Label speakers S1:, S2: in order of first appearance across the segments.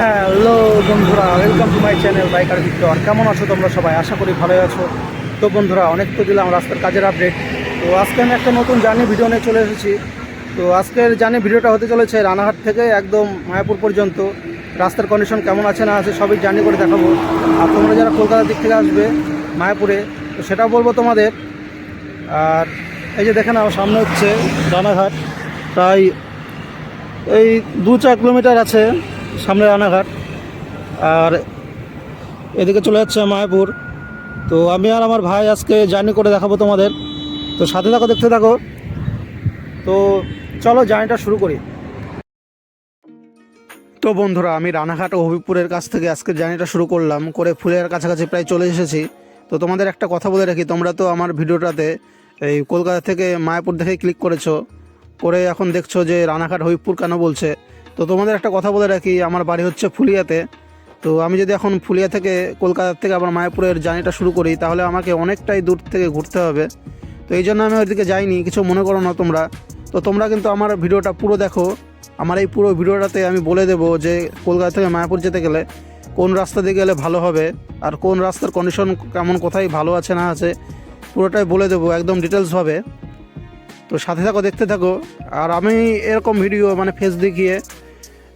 S1: Hello বন্ধুরা, welcome to my channel biker Victor. কেমন আছো তোমরা সবাই? আশা করি ভালোই আছো। তো বন্ধুরা, অনেক তো দিলাম রাস্তার কাজের আপডেট। তো আজকে আমি একটা নতুন জার্নি ভিডিও নিয়ে চলে এসেছি। তো আজকের জার্নি ভিডিওটা হতে চলেছে রানাঘাট থেকে একদম মায়াপুর পর্যন্ত। রাস্তার কন্ডিশন কেমন আছে না আছে সবই জার্নি করে দেখাবো। আর তোমরা যারা কলকাতার দিক থেকে আসবে মায়াপুরে, তো সেটাও বলবো তোমাদের। আর এই যে দেখে নাও, সামনে হচ্ছে রানাঘাট। প্রায় এই 2-4 কিলোমিটার আছে সামনে রানাঘাট, আর এদিকে চলে যাচ্ছে মায়াপুর। তো আমি আর আমার ভাই আজকে জার্নি করে দেখাবো তোমাদের। তো সাথে থাকো, দেখতে থাকো। তো চলো জার্নিটা শুরু করি। তো বন্ধুরা, আমি রানাঘাট ও হবিপুরের কাছ থেকে আজকে জার্নিটা শুরু করলাম, করে ফুলের কাছাকাছি প্রায় চলে এসেছি। তো তোমাদের একটা কথা বলে রাখি, তোমরা তো আমার ভিডিওটাতে এই কলকাতা থেকে মায়াপুর দেখে ক্লিক করেছো, করে এখন দেখছো যে রানাঘাট হবিপুর কেন বলছে। তো তোমাদের একটা কথা বলে রাখি, আমার বাড়ি হচ্ছে ফুলিয়াতে। তো আমি যদি এখন ফুলিয়া থেকে কলকাতা থেকে আবার মায়াপুরের জার্নিটা শুরু করি, তাহলে আমাকে অনেকটাই দূর থেকে ঘুরতে হবে। তো এই জন্য আমি ওইদিকে যাইনি, কিছু মনে করো না তোমরা। তো তোমরা কিন্তু আমার ভিডিওটা পুরো দেখো। আমার এই পুরো ভিডিওটাতে আমি বলে দেবো যে কলকাতা থেকে মায়াপুর যেতে গেলে কোন রাস্তা দিয়ে গেলে ভালো হবে, আর কোন রাস্তার কন্ডিশন কেমন, কোথায় ভালো আছে না আছে, পুরোটাই বলে দেবো একদম ডিটেলসভাবে। তো সাথে থাকো, দেখতে থাকো। আর আমি এরকম ভিডিও মানে ফেস দেখিয়ে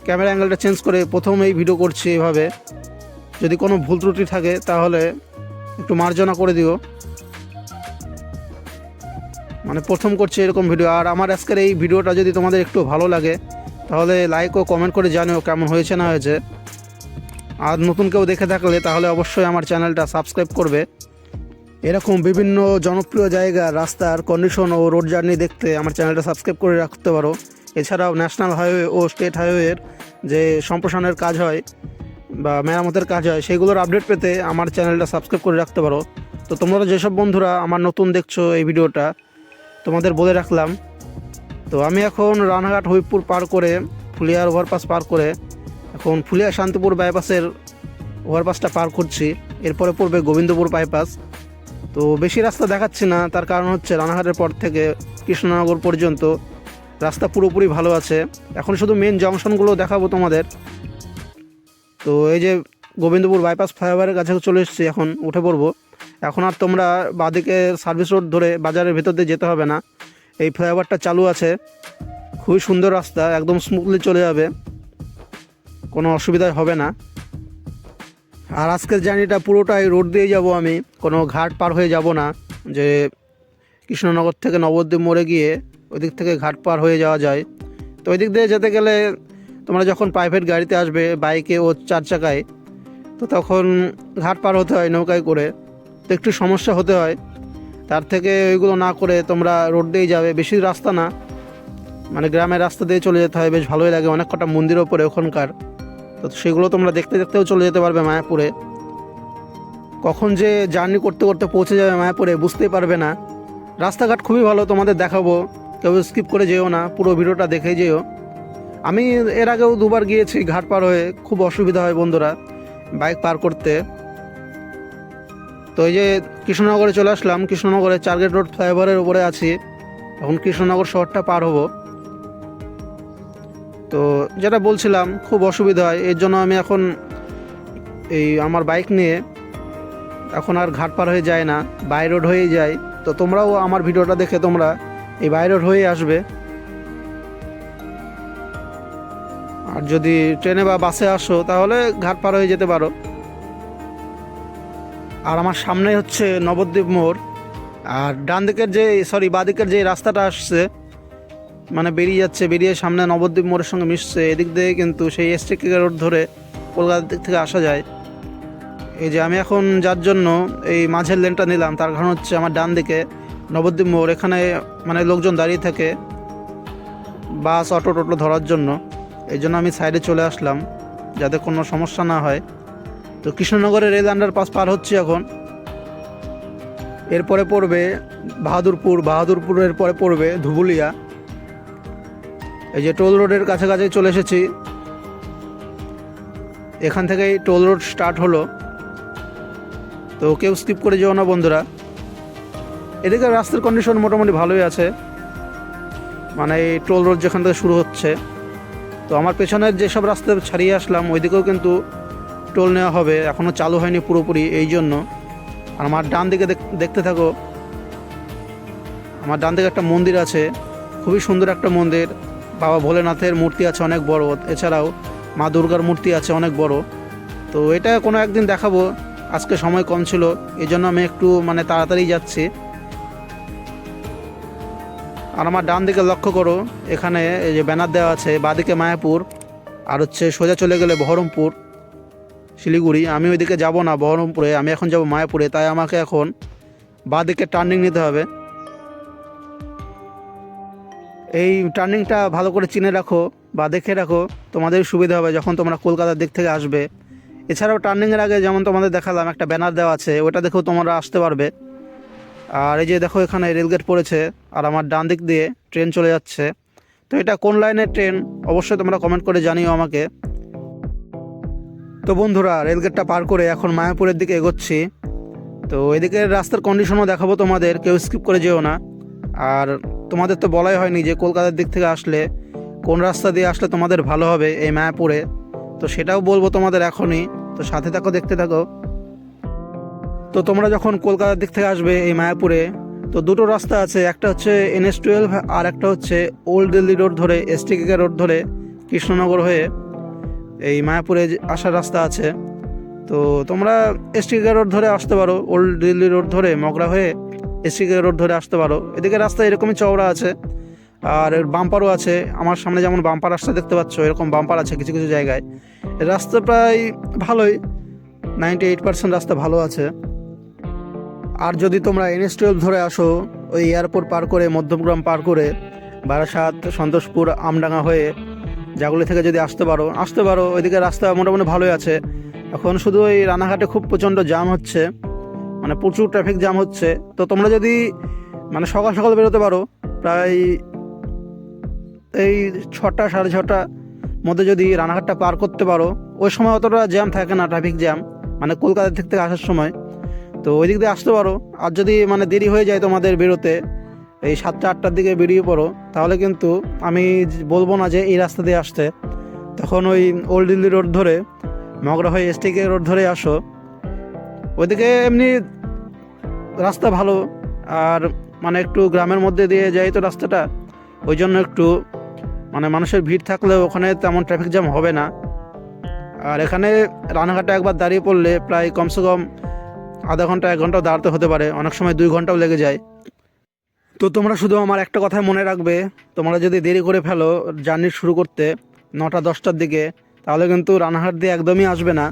S1: ক্যামেরা অ্যাঙ্গেলটা চেঞ্জ করে প্রথম এই ভিডিও করছি এইভাবে। যদি কোনো ভুল ত্রুটি থাকে তাহলে একটু মার্জনা করে দিও। মানে প্রথম করছি এরকম ভিডিও। আর আমার আজকের এই ভিডিওটা যদি তোমাদের একটু ভালো লাগে, তাহলে লাইক ও কমেন্ট করে জানিও কেমন হয়েছে না হয়েছে। আর নতুন কেউ দেখে থাকলে তাহলে অবশ্যই আমার চ্যানেলটা সাবস্ক্রাইব করবে। এরকম বিভিন্ন জনপ্রিয় জায়গা, রাস্তার কন্ডিশন ও রোড জার্নি দেখতে আমার চ্যানেলটা সাবস্ক্রাইব করে রাখতে পারো। এছাড়াও ন্যাশনাল হাইওয়ে ও স্টেট হাইওয়ের যে সম্প্রসারণের কাজ হয় বা মেরামতের কাজ হয়, সেগুলোর আপডেট পেতে আমার চ্যানেলটা সাবস্ক্রাইব করে রাখতে পারো। তো তোমরা যেসব বন্ধুরা আমার নতুন দেখছো এই ভিডিওটা, তোমাদের বলে রাখলাম। তো আমি এখন রানাঘাট হবিপুর পার করে ফুলিয়ার ওভারপাস পার করে এখন ফুলিয়া শান্তিপুর বাইপাসের ওভারপাসটা পার করছি। এরপরে পড়বে গোবিন্দপুর বাইপাস। তো বেশি রাস্তা দেখাচ্ছি না, তার কারণ হচ্ছে রানাঘাটের পর থেকে কৃষ্ণনগর পর্যন্ত রাস্তা পুরোপুরি ভালো আছে। এখন শুধু মেন জংশনগুলো দেখাবো তোমাদের। তো এই যে গোবিন্দপুর বাইপাস ফ্লাইওভারের কাছে চলে এসেছি, এখন উঠে পড়বো। এখন আর তোমরা বাদিকে সার্ভিস রোড ধরে বাজারের ভেতর দিয়ে যেতে হবে না, এই ফ্লাইওভারটা চালু আছে। খুবই সুন্দর রাস্তা, একদম স্মুথলি চলে যাবে, কোনো অসুবিধা হবে না। আর আজকের জার্নিটা পুরোটাই রোড দিয়ে যাব আমি, কোনো ঘাট পার হয়ে যাব না। যে কৃষ্ণনগর থেকে নবদ্বীপ মোড়ে গিয়ে ওই দিক থেকে ঘাট পার হয়ে যাওয়া যায়। তো ওই দিক দিয়ে যেতে গেলে তোমরা যখন প্রাইভেট গাড়িতে আসবে, বাইকে ও 4 চাকায়, তো তখন ঘাট পার হতে হয় নৌকায় করে, তো একটু সমস্যা হতে হয়। তার থেকে ওইগুলো না করে তোমরা রোড দিয়েই যাবে, বেশি রাস্তা না, মানে গ্রামের রাস্তা দিয়ে চলে যেতে হয়। বেশ ভালোই লাগে, অনেক কটা মন্দির ওপরে ওখানকার। তো সেগুলো তোমরা দেখতে দেখতেও চলে যেতে পারবে মায়াপুরে। কখন যে জার্নি করতে করতে পৌঁছে যাবে মায়াপুরে বুঝতেই পারবে না। রাস্তাঘাট খুবই ভালো, তোমাদের দেখাবো, কেউ স্কিপ করে যেও না, পুরো ভিডিওটা দেখেই যেও। আমি এর আগেও 2বার গিয়েছি ঘাট পার হয়ে, খুব অসুবিধা হয় বন্ধুরা বাইক পার করতে। তো এই যে কৃষ্ণনগরে চলে আসলাম, কৃষ্ণনগরে চারগেট রোড ফ্লাইওভারের উপরে আছি। এখন কৃষ্ণনগর শহরটা পার হব। তো যেটা বলছিলাম, খুব অসুবিধা হয়, এর জন্য আমি এখন এই আমার বাইক নিয়ে এখন আর ঘাট পার হয়ে যায় না, বাই রোড হয়েই যায়। তো তোমরাও আমার ভিডিওটা দেখে তোমরা এই বাই রোড হয়েই আসবে। আর যদি ট্রেনে বা বাসে আসো তাহলে ঘাট পার হয়ে যেতে পারো। আর আমার সামনে হচ্ছে নবদ্বীপ মোড়। আর ডান দিকের যে বাদিকের যে রাস্তাটা আসছে, মানে বেরিয়ে যাচ্ছে, বেরিয়ে সামনে নবদ্বীপ মোড়ের সঙ্গে মিশছে, এদিক দিয়ে কিন্তু সেই এসটিকে রোড ধরে কলকাতার দিক থেকে আসা যায়। এই যে আমি এখন যার জন্য এই মাঝের লেনটা নিলাম, তার কারণ হচ্ছে আমার ডান দিকে নবদ্বীপ মোড়, এখানে মানে লোকজন দাঁড়িয়ে থাকে বাস অটো টোটো ধরার জন্য। এই জন্য আমি সাইডে চলে আসলাম যাতে কোনো সমস্যা না হয়। তো কৃষ্ণনগরের রেল আন্ডারপাস পার হচ্ছে এখন। এরপরে পড়বে বাহাদুরপুর, বাহাদুরপুরের পরে পড়বে ধুবুলিয়া। এই যে টোল রোডের কাছাকাছি চলে এসেছি, এখান থেকেই টোল রোড স্টার্ট হলো। তো কেউ স্কিপ করে যেও না বন্ধুরা। এদিকে রাস্তার কন্ডিশন মোটামুটি ভালোই আছে, মানে এই টোল রোড যেখান থেকে শুরু হচ্ছে। তো আমার পেছনের যেসব রাস্তা ছাড়িয়ে আসলাম ওইদিকেও কিন্তু টোল নেওয়া হবে, এখনও চালু হয়নি পুরোপুরি, এই জন্য। আর আমার ডান দিকে দেখতে থাকো, আমার ডান দিকে একটা মন্দির আছে, খুবই সুন্দর একটা মন্দির। বাবা ভোলেনাথের মূর্তি আছে অনেক বড়, এছাড়াও মা দুর্গার মূর্তি আছে অনেক বড়। তো এটা কোনো একদিন দেখাবো, আজকে সময় কম ছিল এই জন্য আমি একটু তাড়াতাড়ি যাচ্ছি। আর আমার ডান দিকে লক্ষ্য করো, এখানে এই যে ব্যানার দেওয়া আছে, বাঁদিকে মায়াপুর আর সোজা চলে গেলে বহরমপুর শিলিগুড়ি। আমি ওইদিকে যাব না বহরমপুরে, আমি এখন যাব মায়াপুরে, তাই আমাকে এখন বাঁদিকে টার্নিং নিতে হবে। এই টার্নিংটা ভালো করে চিনে রাখো বা দেখে রাখো, তোমাদের সুবিধা হবে যখন তোমরা কলকাতার দিক থেকে আসবে। এছাড়াও টার্নিংয়ের আগে যেমন তোমাদের দেখালাম একটা ব্যানার দেওয়া আছে, ওটা দেখেও তোমরা আসতে পারবে। আর এই যে দেখো এখানে রেলগেট পড়েছে, আর আমার ডান দিক দিয়ে ট্রেন চলে যাচ্ছে। তো এটা কোন লাইনের ট্রেন অবশ্যই তোমরা কমেন্ট করে জানিও আমাকে। তো বন্ধুরা, রেলগেটটা পার করে এখন মায়াপুরের দিকে এগোচ্ছি। তো এদিকে রাস্তার কন্ডিশনও দেখাবো তোমাদের, কেউ স্কিপ করে যেও না। আর তোমাদের তো বলাই হয়নি যে কলকাতার দিক থেকে আসলে কোন রাস্তা দিয়ে আসলে তোমাদের ভালো হবে এই মায়াপুরে, তো সেটাও বলবো তোমাদের এখনই। তো সাথে থাকো, দেখতে থাকো। তো তোমরা যখন কলকাতার দিক থেকে আসবে এই মায়াপুরে, তো দুটো রাস্তা আছে, একটা হচ্ছে NH-12 আর একটা হচ্ছে ওল্ড দিল্লি রোড ধরে STK রোড ধরে কৃষ্ণনগর হয়ে এই মায়াপুরে আসার রাস্তা আছে। তো তোমরা STK রোড ধরে আসতে পারো, ওল্ড দিল্লি রোড ধরে মগরা হয়ে STK রোড ধরে আসতে পারো। এদিকে রাস্তা এরকমই চওড়া আছে, আর বাম্পারও আছে। আমার সামনে যেমন বাম্পার রাস্তা দেখতে পাচ্ছ, এরকম বাম্পার আছে কিছু কিছু জায়গায়। রাস্তা প্রায় ভালোই, 98% রাস্তা ভালো আছে। আর যদি তোমরা NH-12 ধরে আসো, ওই এয়ারপোর্ট পার করে মধ্যমগ্রাম পার করে বারাসাত, সন্তোষপুর, আমডাঙ্গা হয়ে জাগুলি থেকে যদি আসতে পারো, ওইদিকে রাস্তা মোটামুটি ভালোই আছে। এখন শুধু ওই রানাঘাটে খুব প্রচণ্ড জ্যাম হচ্ছে, প্রচুর ট্রাফিক জ্যাম হচ্ছে। তো তোমরা যদি সকাল সকাল বেরোতে পারো, প্রায় এই 6টা 6:30 মধ্যে যদি রানাঘাটটা পার করতে পারো, ওই সময় অতটা জ্যাম থাকে না, ট্রাফিক জ্যাম কলকাতা থেকে আসার সময়। তো ওই দিক দিয়ে আসতে পারো। আর যদি দেরি হয়ে যায় তোমাদের বেরোতে, এই 7টা 8টার দিকে বেরিয়ে পড়ো, তাহলে কিন্তু আমি বলবো না যে এই রাস্তা দিয়ে আসতে। তখন ওই ওল্ড দিল্লি রোড ধরে মগরা হয়ে STK রোড ধরে আসো, ওইদিকে এমনি রাস্তা ভালো। আর একটু গ্রামের মধ্যে দিয়ে যাই তো রাস্তাটা, ওই জন্য একটু মানুষের ভিড় থাকলেও ওখানে তেমন ট্রাফিক জ্যাম হবে না। আর এখানে রানাঘাটে একবার দাঁড়িয়ে পড়লে প্রায় কমসে কম আধা ঘন্টা 1 ঘন্টাও দাঁড়াতে হতে পারে, অনেক সময় 2 ঘন্টাও লেগে যায়। তো তোমরা শুধু আমার একটা কথাই মনে রাখবে, তোমরা যদি দেরি করে ফেলো জার্নি শুরু করতে 9টা 10টার দিকে, তাহলে কিন্তু রানাঘাট দিয়ে একদমই আসবে না।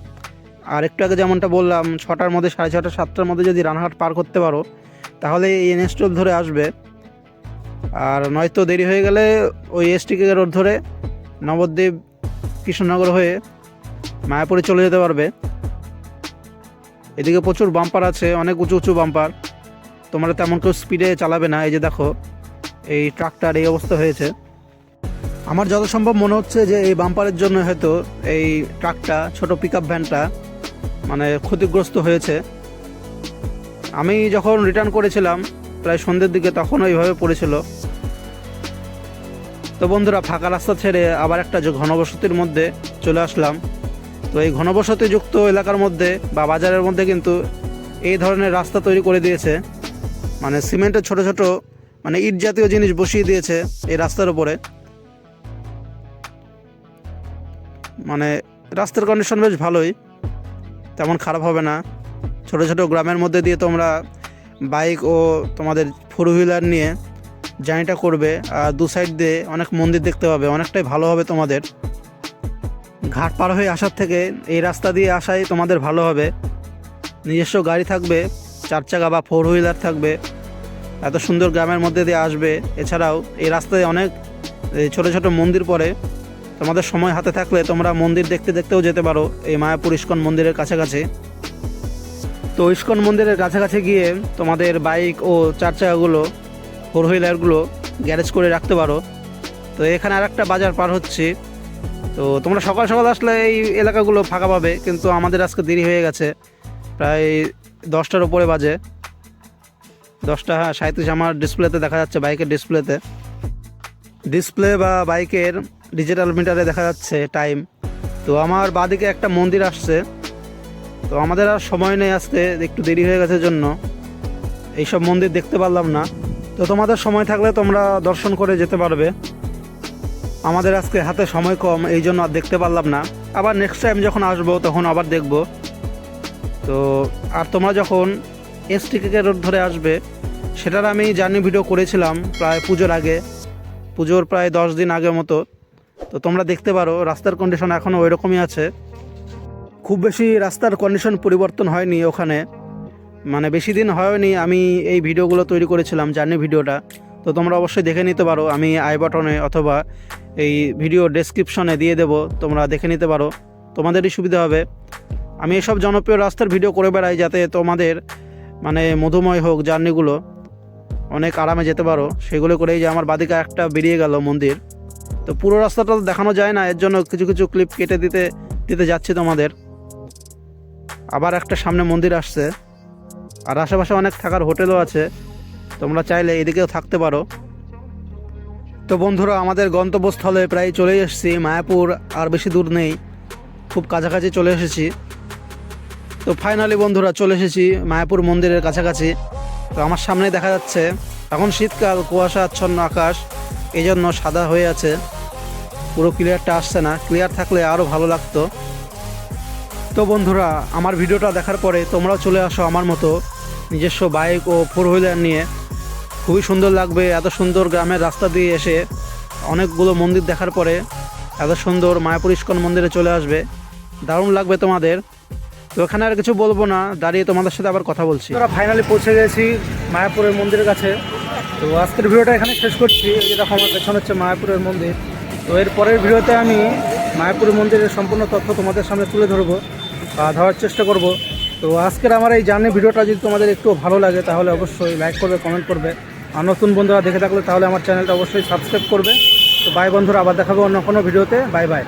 S1: আর একটু আগে যেমনটা বললাম, 6টার মধ্যে, 6:30 7টার মধ্যে যদি রানাঘাট পার করতে পারো, তাহলে এই NH-12 ধরে আসবে। আর নয়তো দেরি হয়ে গেলে ওই STK রোড ধরে নবদ্বীপ, কৃষ্ণনগর হয়ে মায়াপুরে চলে যেতে পারবে। এদিকে প্রচুর বাম্পার আছে, অনেক উঁচু উঁচু বাম্পার, তোমরা তেমন কেউ স্পিডে চালাবে না। এই যে দেখো এই ট্রাকটার এই অবস্থা হয়েছে। আমার যত সম্ভব মনে হচ্ছে যে এই বাম্পারের জন্য হয়তো এই ট্রাকটা, ছোট পিকআপ ভ্যানটা ক্ষতিগ্রস্ত হয়েছে। আমি যখন রিটার্ন করেছিলাম প্রায় সন্ধ্যের দিকে, তখন ওইভাবে পড়েছিল। তো বন্ধুরা, ফাঁকা রাস্তা ছেড়ে আবার একটা ঘনবসতির মধ্যে চলে আসলাম। তো এই ঘনবসতিযুক্ত এলাকার মধ্যে বা বাজারের মধ্যে কিন্তু এই ধরনের রাস্তা তৈরি করে দিয়েছে, সিমেন্টের ছোট ছোট ইট জাতীয় জিনিস বসিয়ে দিয়েছে এই রাস্তার উপরে। রাস্তার কন্ডিশন বেশ ভালোই, তেমন খারাপ হবে না। ছোট ছোট গ্রামের মধ্যে দিয়ে তোমরা বাইক ও তোমাদের 4 হুইলার নিয়ে জার্নিটা করবে, আর 2 সাইড দিয়ে অনেক মন্দির দেখতে পাবে, অনেকটাই ভালো হবে তোমাদের। ঘাট পার হয়ে আসার থেকে এই রাস্তা দিয়ে আসাই তোমাদের ভালো হবে। নিজস্ব গাড়ি থাকবে, 4 চাকা বা 4 হুইলার থাকবে, এত সুন্দর গ্রামের মধ্যে দিয়ে আসবে। এছাড়াও এই রাস্তায় অনেক ছোট ছোট মন্দির পড়ে, তোমাদের সময় হাতে থাকলে তোমরা মন্দির দেখতে দেখতেও যেতে পারো এই মায়াপুর ইস্কন মন্দিরের কাছাকাছি। তো ইস্কন মন্দিরের কাছাকাছি গিয়ে তোমাদের বাইক ও 4 চাকাগুলো, 4 হুইলারগুলো গ্যারেজ করে রাখতে পারো। তো এখানে আর একটা বাজার পার হচ্ছি। তো তোমরা সকাল সকাল আসলে এই এলাকাগুলো ফাঁকা পাবে, কিন্তু আমাদের আজকে দেরি হয়ে গেছে, প্রায় 10টার উপরে বাজে। 10টা 37 আমার ডিসপ্লেতে দেখা যাচ্ছে, বাইকের ডিসপ্লে বা বাইকের ডিজিটাল মিটারে দেখা যাচ্ছে টাইম। তো আমার বাদিকে একটা মন্দির আসছে, তো আমাদের আর সময় নেই, আসতে একটু দেরি হয়ে গেছে জন্য এইসব মন্দির দেখতে পারলাম না। তো তোমাদের সময় থাকলে তোমরা দর্শন করে যেতে পারবে। আমাদের আজকে হাতে সময় কম, এই জন্য আর দেখতে পারলাম না। আবার নেক্সট টাইম যখন আসবো তখন আবার দেখব। তো আর তোমরা যখন STK রোড ধরে আসবে, সেটার আমি জার্নি ভিডিও করেছিলাম প্রায় পুজোর আগে, পুজোর প্রায় 10 দিন আগে মতো। তো তোমরা দেখতে পারো রাস্তার কন্ডিশন এখনও ওই রকমই আছে, খুব বেশি রাস্তার কন্ডিশন পরিবর্তন হয়নি ওখানে, মানে বেশি দিন হয়নি আমি এই ভিডিওগুলো তৈরি করেছিলাম, জার্নি ভিডিওটা। তো তোমরা অবশ্যই দেখে নিতে পারো, আমি আই বাটনে অথবা এই ভিডিও ডেসক্রিপশনে দিয়ে দেবো, তোমরা দেখে নিতে পারো, তোমাদেরই সুবিধা হবে। আমি এসব জনপ্রিয় রাস্তার ভিডিও করে বেড়াই যাতে তোমাদের মানে মধুময় হোক, জার্নিগুলো অনেক আরামে যেতে পারো। সেগুলো করেই যে আমার বাদিকে একটা বেরিয়ে গেল মন্দির। তো পুরো রাস্তাটা তো দেখানো যায় না, এর জন্য কিছু কিছু ক্লিপ কেটে দিতে যাচ্ছি তোমাদের। আবার একটা সামনে মন্দির আসছে, আর আশেপাশে অনেক থাকার হোটেলও আছে, তোমরা চাইলে এদিকেও থাকতে পারো। তো বন্ধুরা, আমাদের গন্তব্যস্থলে প্রায় চলেই এসেছি, মায়াপুর আর বেশি দূর নেই, খুব কাছাকাছি চলে এসেছি। তো ফাইনালি বন্ধুরা চলে এসেছি মায়াপুর মন্দিরের কাছাকাছি। তো আমার সামনে দেখা যাচ্ছে এখন শীতকাল, কুয়াশা আচ্ছন্ন আকাশ, এই জন্য সাদা হয়ে আছে, পুরো ক্লিয়ারটা আসছে না, ক্লিয়ার থাকলে আরও ভালো লাগতো। তো বন্ধুরা, আমার ভিডিওটা দেখার পরে তোমরাও চলে আসো আমার মতো নিজস্ব বাইক ও 4 হুইলার নিয়ে, খুবই সুন্দর লাগবে। এত সুন্দর গ্রামের রাস্তা দিয়ে এসে অনেকগুলো মন্দির দেখার পরে এত সুন্দর মায়াপুর ইস্কন মন্দিরে চলে আসবে, দারুণ লাগবে তোমাদের। তো এখানে আর কিছু বলবো না, দাঁড়িয়ে তোমাদের সাথে আবার কথা বলছি। আমরা ফাইনালি পৌঁছে গেছি মায়াপুরের মন্দিরের কাছে। তো আজকের ভিডিওটা এখানে শেষ করছি। এই দেখো আমার পেছনে হচ্ছে মায়াপুরের মন্দির। তো এর পরের ভিডিওতে আমি মায়াপুরের মন্দিরের সম্পূর্ণ তথ্য তোমাদের সামনে তুলে ধরবো, ধরার চেষ্টা করব। তো আজকের আমার এই জার্নি ভিডিওটা যদি তোমাদের একটু ভালো লাগে তাহলে অবশ্যই লাইক করবে, কমেন্ট করবে, আর নতুন বন্ধুরা দেখে থাকলে তাহলে আমার চ্যানেলটা অবশ্যই সাবস্ক্রাইব করবে। তো বাই বন্ধুরা, আবার দেখাবো অন্য কোনো ভিডিওতে। Bye bye.